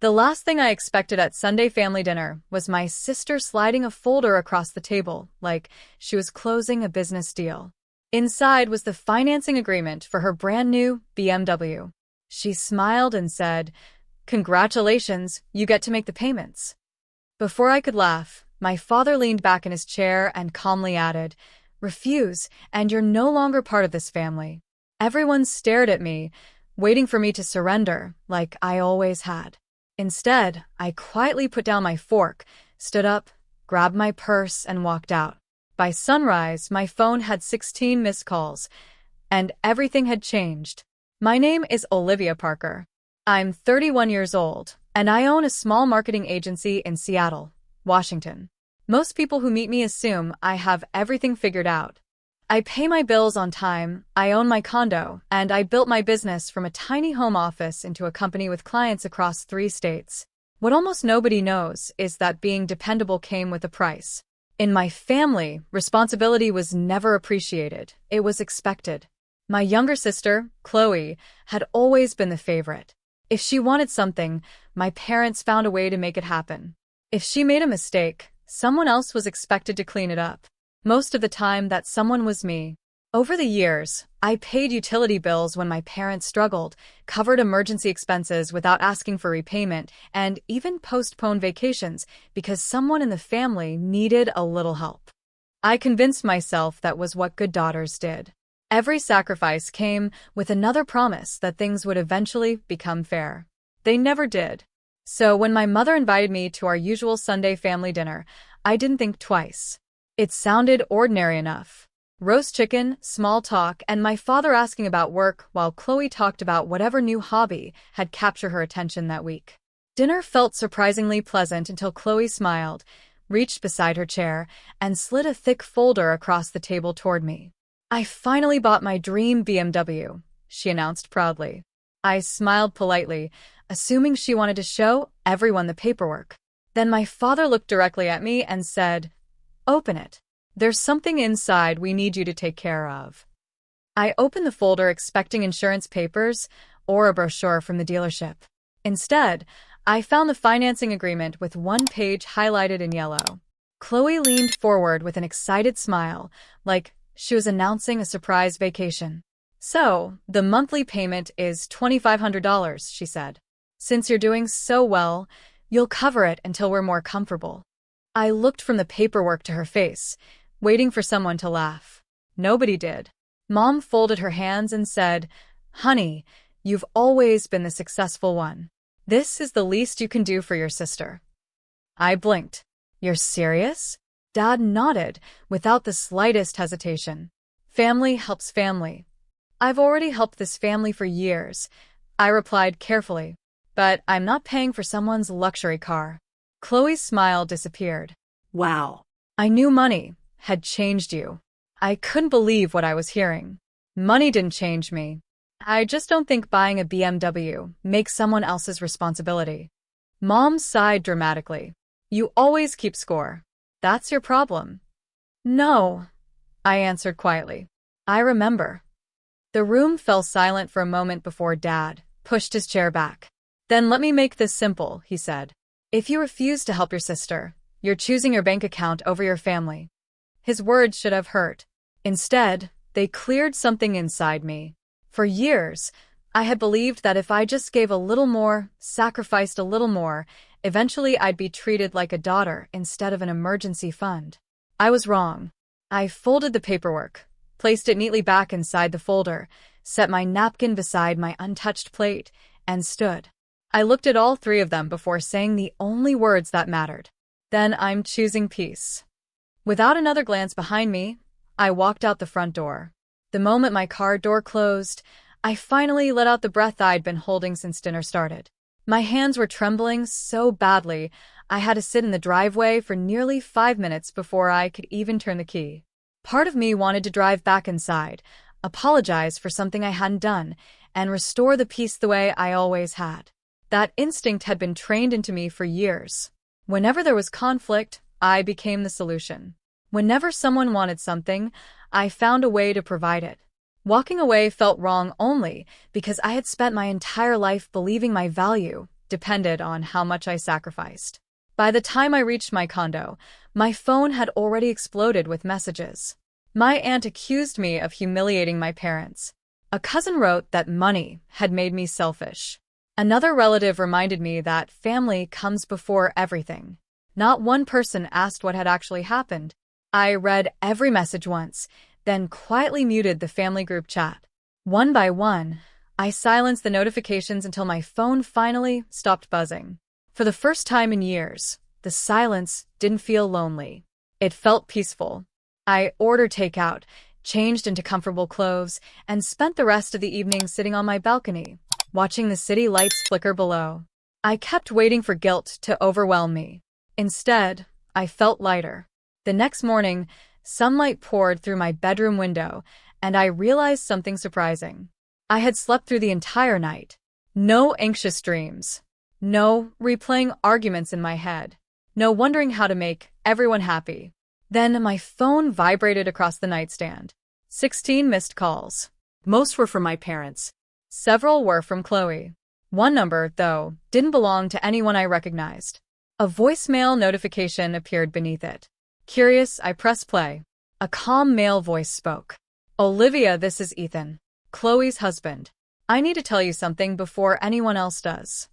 The last thing I expected at Sunday family dinner was my sister sliding a folder across the table, like she was closing a business deal. Inside was the financing agreement for her brand new BMW. She smiled and said, "Congratulations, you get to make the payments." Before I could laugh, my father leaned back in his chair and calmly added, "Refuse, and you're no longer part of this family." Everyone stared at me, waiting for me to surrender, like I always had. Instead, I quietly put down my fork, stood up, grabbed my purse, and walked out. By sunrise, my phone had 16 missed calls, and everything had changed. My name is Olivia Parker. I'm 31 years old, and I own a small marketing agency in Seattle, Washington. Most people who meet me assume I have everything figured out. I pay my bills on time, I own my condo, and I built my business from a tiny home office into a company with clients across 3 states. What almost nobody knows is that being dependable came with a price. In my family, responsibility was never appreciated. It was expected. My younger sister, Chloe, had always been the favorite. If she wanted something, my parents found a way to make it happen. If she made a mistake, someone else was expected to clean it up. Most of the time, that someone was me. Over the years, I paid utility bills when my parents struggled, covered emergency expenses without asking for repayment, and even postponed vacations because someone in the family needed a little help. I convinced myself that was what good daughters did. Every sacrifice came with another promise that things would eventually become fair. They never did. So when my mother invited me to our usual Sunday family dinner, I didn't think twice. It sounded ordinary enough. Roast chicken, small talk, and my father asking about work while Chloe talked about whatever new hobby had captured her attention that week. Dinner felt surprisingly pleasant until Chloe smiled, reached beside her chair, and slid a thick folder across the table toward me. "I finally bought my dream BMW," she announced proudly. I smiled politely, assuming she wanted to show everyone the paperwork. Then my father looked directly at me and said, "Open it. There's something inside we need you to take care of." I opened the folder expecting insurance papers or a brochure from the dealership. Instead, I found the financing agreement with one page highlighted in yellow. Chloe leaned forward with an excited smile, like she was announcing a surprise vacation. "So, the monthly payment is $2,500, she said. "Since you're doing so well, you'll cover it until we're more comfortable." I looked from the paperwork to her face, waiting for someone to laugh. Nobody did. Mom folded her hands and said, "Honey, you've always been the successful one. This is the least you can do for your sister." I blinked. "You're serious?" Dad nodded, without the slightest hesitation. "Family helps family." "I've already helped this family for years," I replied carefully. "But I'm not paying for someone's luxury car." Chloe's smile disappeared. Wow. "I knew money had changed you." I couldn't believe what I was hearing. Money didn't change me. I just don't think buying a BMW makes someone else's responsibility. Mom sighed dramatically. "You always keep score. That's your problem." "No," I answered quietly. "I remember." The room fell silent for a moment before Dad pushed his chair back. "Then let me make this simple," he said. "If you refuse to help your sister, you're choosing your bank account over your family." His words should have hurt. Instead, they cleared something inside me. For years, I had believed that if I just gave a little more, sacrificed a little more, eventually I'd be treated like a daughter instead of an emergency fund. I was wrong. I folded the paperwork, placed it neatly back inside the folder, set my napkin beside my untouched plate, and stood. I looked at all 3 of them before saying the only words that mattered. "Then I'm choosing peace." Without another glance behind me, I walked out the front door. The moment my car door closed, I finally let out the breath I'd been holding since dinner started. My hands were trembling so badly, I had to sit in the driveway for nearly 5 minutes before I could even turn the key. Part of me wanted to drive back inside, apologize for something I hadn't done, and restore the peace the way I always had. That instinct had been trained into me for years. Whenever there was conflict, I became the solution. Whenever someone wanted something, I found a way to provide it. Walking away felt wrong only because I had spent my entire life believing my value depended on how much I sacrificed. By the time I reached my condo, my phone had already exploded with messages. My aunt accused me of humiliating my parents. A cousin wrote that money had made me selfish. Another relative reminded me that family comes before everything. Not one person asked what had actually happened. I read every message once, then quietly muted the family group chat. One by one, I silenced the notifications until my phone finally stopped buzzing. For the first time in years, the silence didn't feel lonely. It felt peaceful. I ordered takeout, changed into comfortable clothes, and spent the rest of the evening sitting on my balcony, watching the city lights flicker below. I kept waiting for guilt to overwhelm me. Instead, I felt lighter. The next morning, sunlight poured through my bedroom window, and I realized something surprising. I had slept through the entire night. No anxious dreams. No replaying arguments in my head. No wondering how to make everyone happy. Then my phone vibrated across the nightstand. 16 missed calls. Most were from my parents. Several were from Chloe. One number, though, didn't belong to anyone I recognized. A voicemail notification appeared beneath it. Curious, I pressed play. A calm male voice spoke. Olivia, this is Ethan, Chloe's husband. I need to tell you something before anyone else does.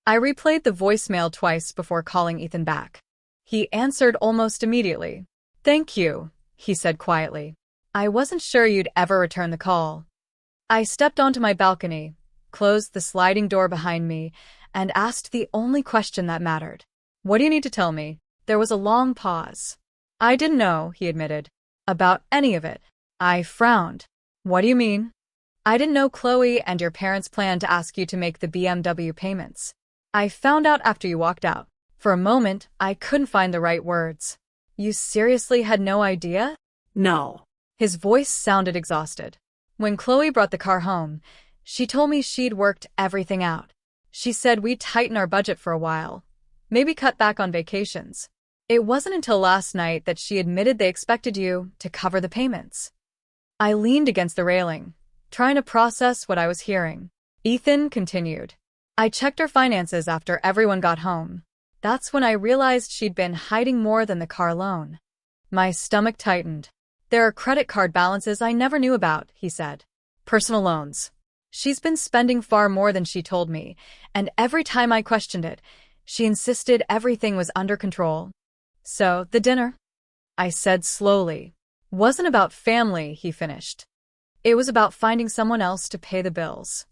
I replayed the voicemail twice before calling Ethan back. He answered almost immediately. Thank you, he said quietly. I wasn't sure you'd ever return the call. I stepped onto my balcony, closed the sliding door behind me, and asked the only question that mattered. What do you need to tell me? There was a long pause. I didn't know, he admitted, about any of it. I frowned. What do you mean? I didn't know Chloe and your parents planned to ask you to make the BMW payments. I found out after you walked out. For a moment, I couldn't find the right words. You seriously had no idea? No. His voice sounded exhausted. When Chloe brought the car home, she told me she'd worked everything out. She said we'd tighten our budget for a while, maybe cut back on vacations. It wasn't until last night that she admitted they expected you to cover the payments. I leaned against the railing, trying to process what I was hearing. Ethan continued. I checked her finances after everyone got home. That's when I realized she'd been hiding more than the car loan. My stomach tightened. There are credit card balances I never knew about, he said. Personal loans. She's been spending far more than she told me, and every time I questioned it, she insisted everything was under control. So, the dinner? I said slowly. Wasn't about family, he finished. It was about finding someone else to pay the bills.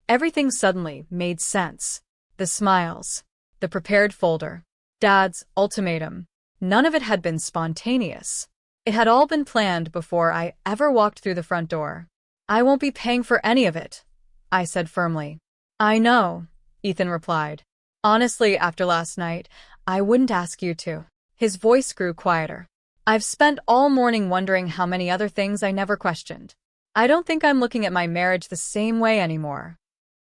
Everything suddenly made sense. The smiles. The prepared folder. Dad's ultimatum. None of it had been spontaneous. It had all been planned before I ever walked through the front door. I won't be paying for any of it, I said firmly. I know, Ethan replied. Honestly, after last night, I wouldn't ask you to. His voice grew quieter. I've spent all morning wondering how many other things I never questioned. I don't think I'm looking at my marriage the same way anymore.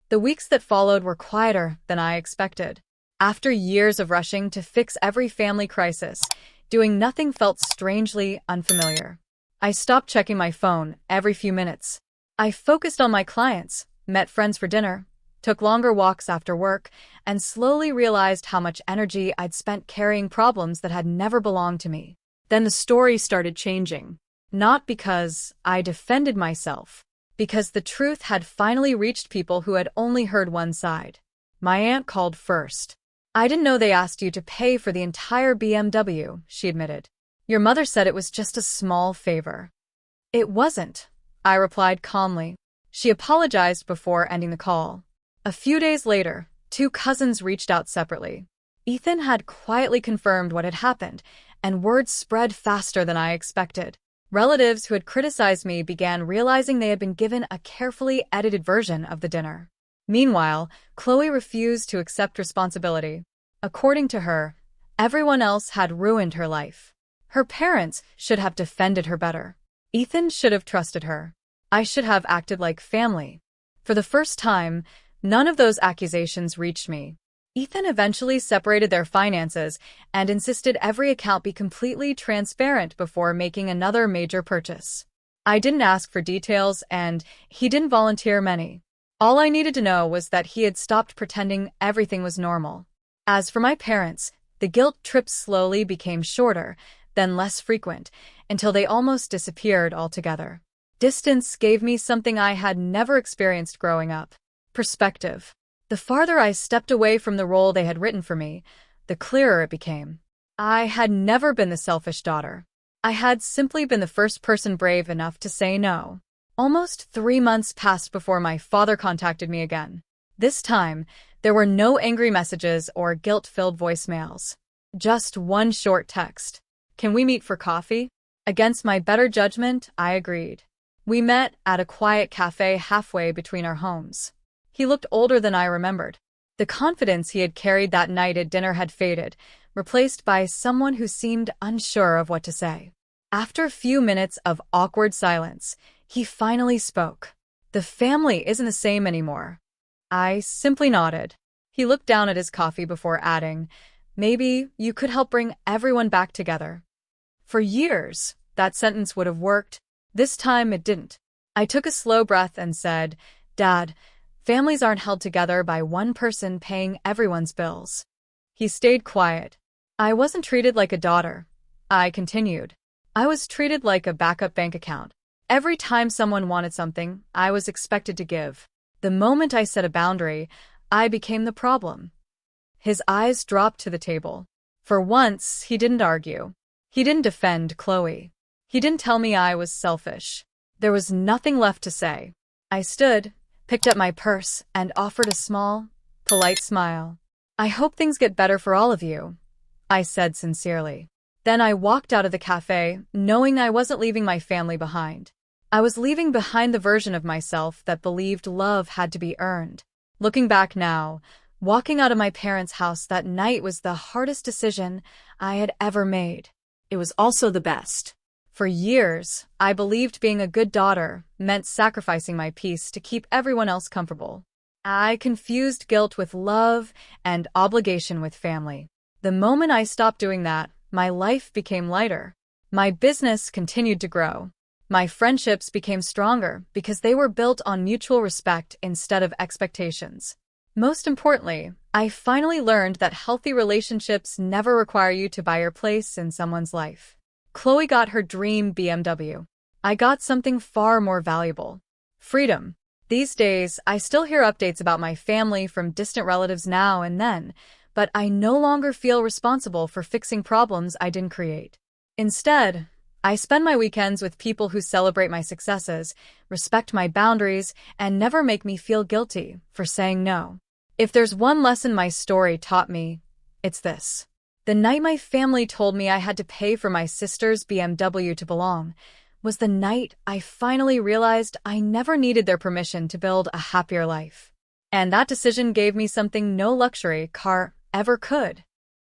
The weeks that followed were quieter than I expected. After years of rushing to fix every family crisis, doing nothing felt strangely unfamiliar. I stopped checking my phone every few minutes. I focused on my clients, met friends for dinner, took longer walks after work, and slowly realized how much energy I'd spent carrying problems that had never belonged to me. Then the story started changing. Not because I defended myself, because the truth had finally reached people who had only heard one side. My aunt called first. I didn't know they asked you to pay for the entire BMW, she admitted. Your mother said it was just a small favor. It wasn't, I replied calmly. She apologized before ending the call. A few days later, 2 cousins reached out separately. Ethan had quietly confirmed what had happened, and word spread faster than I expected. Relatives who had criticized me began realizing they had been given a carefully edited version of the dinner. Meanwhile, Chloe refused to accept responsibility. According to her, everyone else had ruined her life. Her parents should have defended her better. Ethan should have trusted her. I should have acted like family. For the first time, none of those accusations reached me. Ethan eventually separated their finances and insisted every account be completely transparent before making another major purchase. I didn't ask for details, and he didn't volunteer many. All I needed to know was that he had stopped pretending everything was normal. As for my parents, the guilt trips slowly became shorter, then less frequent, until they almost disappeared altogether. Distance gave me something I had never experienced growing up: perspective. The farther I stepped away from the role they had written for me, the clearer it became. I had never been the selfish daughter. I had simply been the first person brave enough to say no. Almost 3 months passed before my father contacted me again. This time, there were no angry messages or guilt-filled voicemails. Just one short text. "Can we meet for coffee?" Against my better judgment, I agreed. We met at a quiet cafe halfway between our homes. He looked older than I remembered. The confidence he had carried that night at dinner had faded, replaced by someone who seemed unsure of what to say. After a few minutes of awkward silence, he finally spoke. "The family isn't the same anymore." I simply nodded. He looked down at his coffee before adding, "Maybe you could help bring everyone back together." For years, that sentence would have worked. This time it didn't. I took a slow breath and said, "Dad, families aren't held together by one person paying everyone's bills." He stayed quiet. "I wasn't treated like a daughter," I continued. "I was treated like a backup bank account. Every time someone wanted something, I was expected to give. The moment I set a boundary, I became the problem." His eyes dropped to the table. For once, he didn't argue. He didn't defend Chloe. He didn't tell me I was selfish. There was nothing left to say. I stood, picked up my purse, and offered a small, polite smile. "I hope things get better for all of you," I said sincerely. Then I walked out of the cafe, knowing I wasn't leaving my family behind. I was leaving behind the version of myself that believed love had to be earned. Looking back now, walking out of my parents' house that night was the hardest decision I had ever made. It was also the best. For years, I believed being a good daughter meant sacrificing my peace to keep everyone else comfortable. I confused guilt with love and obligation with family. The moment I stopped doing that, my life became lighter. My business continued to grow. My friendships became stronger because they were built on mutual respect instead of expectations. Most importantly, I finally learned that healthy relationships never require you to buy your place in someone's life. Chloe got her dream BMW. I got something far more valuable: freedom. These days, I still hear updates about my family from distant relatives now and then, but I no longer feel responsible for fixing problems I didn't create. Instead, I spend my weekends with people who celebrate my successes, respect my boundaries, and never make me feel guilty for saying no. If there's one lesson my story taught me, it's this. The night my family told me I had to pay for my sister's BMW to belong was the night I finally realized I never needed their permission to build a happier life. And that decision gave me something no luxury car ever could.